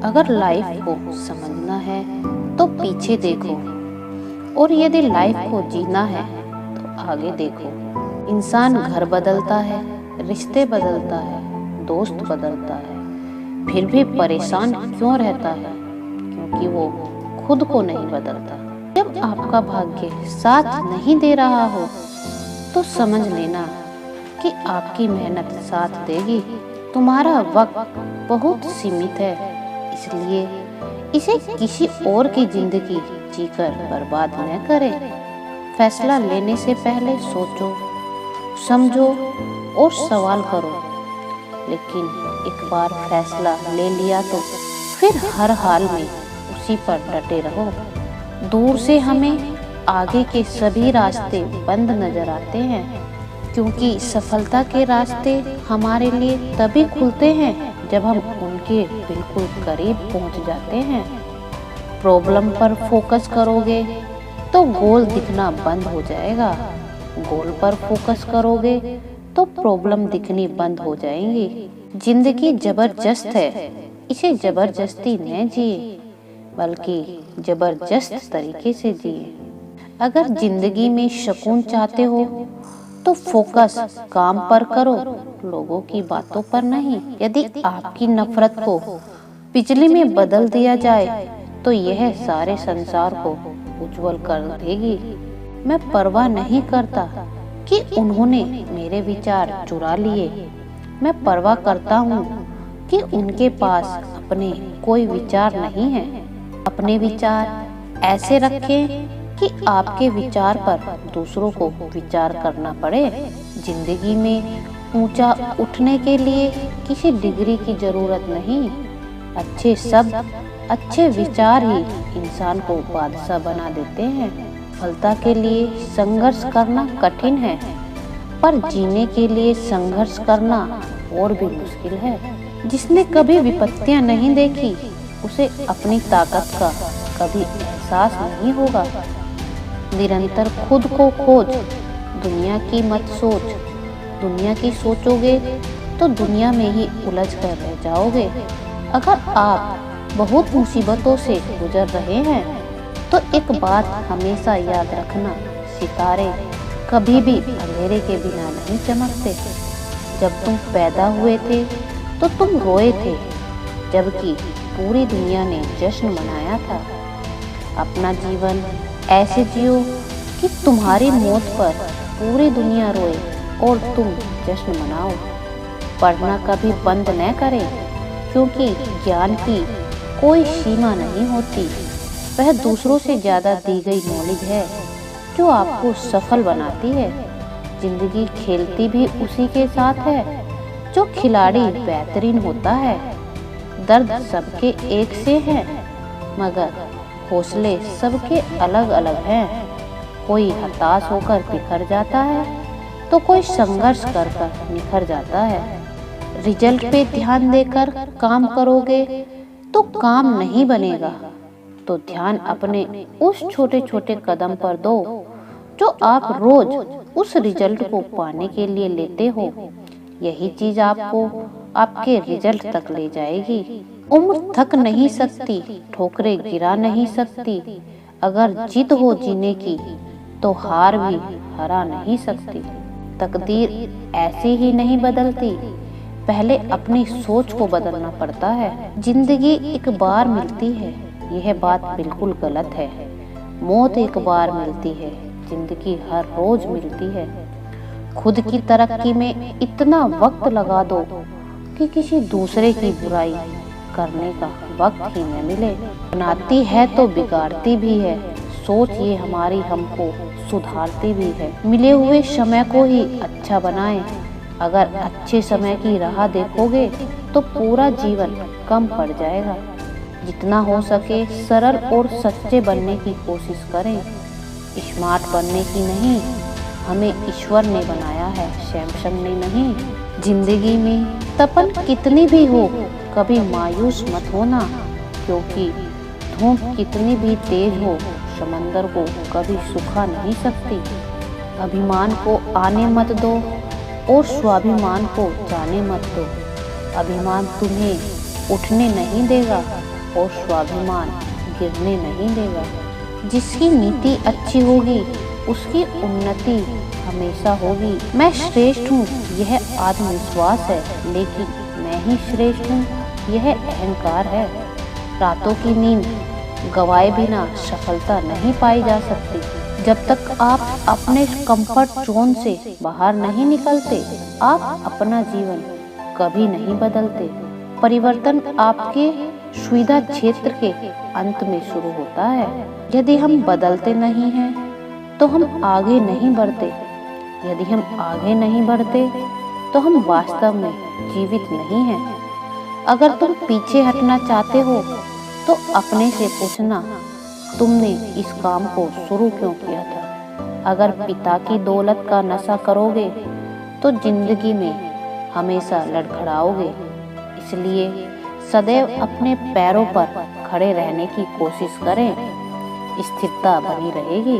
अगर लाइफ को समझना है तो पीछे देखो, और यदि लाइफ को जीना है तो आगे देखो। इंसान घर बदलता है, रिश्ते बदलता है, दोस्त बदलता है, फिर भी परेशान क्यों रहता है? क्योंकि वो खुद को नहीं बदलता। जब आपका भाग्य साथ नहीं दे रहा हो तो समझ लेना कि आपकी मेहनत साथ देगी। तुम्हारा वक्त बहुत सीमित है, इसलिए इसे किसी और की जिंदगी जीकर बर्बाद न करें। फैसला लेने से पहले सोचो, समझो और सवाल करो, लेकिन एक बार फैसला ले लिया तो फिर हर हाल में उसी पर डटे रहो। दूर से हमें आगे के सभी रास्ते बंद नजर आते हैं, क्योंकि सफलता के रास्ते हमारे लिए तभी खुलते हैं जब हम उनके बिल्कुल करीब पहुंच जाते हैं। प्रॉब्लम पर फोकस करोगे तो गोल दिखना बंद हो जाएगा, गोल पर फोकस करोगे तो प्रॉब्लम दिखनी बंद हो जाएंगी। जिंदगी जबरदस्त है, इसे जबरदस्ती न जिए, बल्कि जबरदस्त तरीके से जिए। अगर जिंदगी में सुकून चाहते हो तो फोकस काम पर करो, लोगों की बातों पर नहीं। यदि आपकी नफरत को बिजली में बदल दिया जाए तो यह सारे संसार को उज्जवल कर देगी। मैं परवाह नहीं करता कि उन्होंने मेरे विचार चुरा लिए, मैं परवाह करता हूँ कि उनके पास अपने कोई विचार नहीं है। अपने विचार ऐसे रखें कि आपके विचार पर दूसरों को विचार करना पड़े। जिंदगी में ऊंचा उठने के लिए किसी डिग्री की जरूरत नहीं। अच्छे शब्द, अच्छे विचार ही इंसान को बादशाह बना देते हैं। सफलता के लिए संघर्ष करना कठिन है, पर जीने के लिए संघर्ष करना और भी मुश्किल है। जिसने कभी विपत्तियां नहीं देखी उसे अपनी ताकत का कभी एहसास नहीं होगा। निरंतर खुद को खोज, दुनिया की मत सोच। दुनिया की सोचोगे तो दुनिया में ही उलझ कर रह जाओगे। अगर आप बहुत मुसीबतों से गुजर रहे हैं तो एक बात हमेशा याद रखना, सितारे कभी भी अंधेरे के बिना नहीं चमकते। जब तुम पैदा हुए थे तो तुम रोए थे, जबकि पूरी दुनिया ने जश्न मनाया था। अपना जीवन ऐसे जियो कि तुम्हारी मौत पर पूरी दुनिया रोए और तुम जश्न मनाओ। पढ़ना कभी बंद न करें, क्योंकि ज्ञान की कोई सीमा नहीं होती। वह दूसरों से ज़्यादा दी गई नॉलेज है जो आपको सफल बनाती है। जिंदगी खेलती भी उसी के साथ है जो खिलाड़ी बेहतरीन होता है। दर्द सबके एक से है, मगर हौसले सबके अलग अलग हैं। कोई हताश होकर बिखर जाता है तो कोई संघर्ष कर कर निखर जाता है। रिजल्ट पे ध्यान देकर काम करोगे तो काम नहीं बनेगा, तो ध्यान अपने उस छोटे छोटे कदम पर दो जो आप रोज उस रिजल्ट को पाने के लिए लेते हो। यही चीज आपको आपके रिजल्ट तक ले जाएगी। उम्र थक नहीं सकती, ठोकरें गिरा नहीं सकती। अगर जिद हो जीने की तो हार भी हरा नहीं सकती। तकदीर ऐसे ही नहीं बदलती, पहले अपनी सोच को बदलना पड़ता है। जिंदगी एक बार मिलती है, यह बात बिल्कुल गलत है। मौत एक बार मिलती है, जिंदगी हर रोज मिलती है। खुद की तरक्की में इतना वक्त लगा दो कि किसी दूसरे की बुराई करने का वक्त ही न मिले। बनाती है तो बिगाड़ती भी है, सोच ये हमारी हमको सुधारती भी है। मिले हुए समय को ही अच्छा बनाएं। अगर अच्छे समय की राह देखोगे तो पूरा जीवन कम पड़ जाएगा। जितना हो सके सरल और सच्चे बनने की कोशिश करें। स्मार्ट बनने की नहीं, हमें ईश्वर ने बनाया है, सैमसंग ने नहीं। जिंदगी में तपन कितनी भी हो कभी मायूस मत होना, क्योंकि धूप कितनी भी तेज हो समंदर को कभी सुखा नहीं सकती। अभिमान को आने मत दो और स्वाभिमान को जाने मत दो। अभिमान तुम्हें उठने नहीं देगा, और स्वाभिमान गिरने नहीं देगा। जिसकी नीति अच्छी होगी उसकी उन्नति हमेशा होगी। मैं श्रेष्ठ हूँ यह आत्मविश्वास है, लेकिन मैं ही श्रेष्ठ हूँ यह अहंकार है। रातों की नींद गवाए बिना सफलता नहीं पाई जा सकती। जब तक आप अपने कंफर्ट जोन से बाहर नहीं निकलते, आप अपना जीवन कभी नहीं बदलते। परिवर्तन आपके सुविधा क्षेत्र के अंत में शुरू होता है। यदि हम बदलते नहीं हैं तो हम आगे नहीं बढ़ते। यदि हम आगे नहीं बढ़ते तो हम वास्तव में जीवित नहीं हैं। अगर तुम पीछे हटना चाहते हो तो अपने से पूछना, तुमने इस काम को शुरू क्यों किया था? अगर पिता की दौलत का नशा करोगे तो जिंदगी में हमेशा लड़खड़ाओगे। इसलिए सदैव अपने पैरों पर खड़े रहने की कोशिश करें, स्थिरता बनी रहेगी।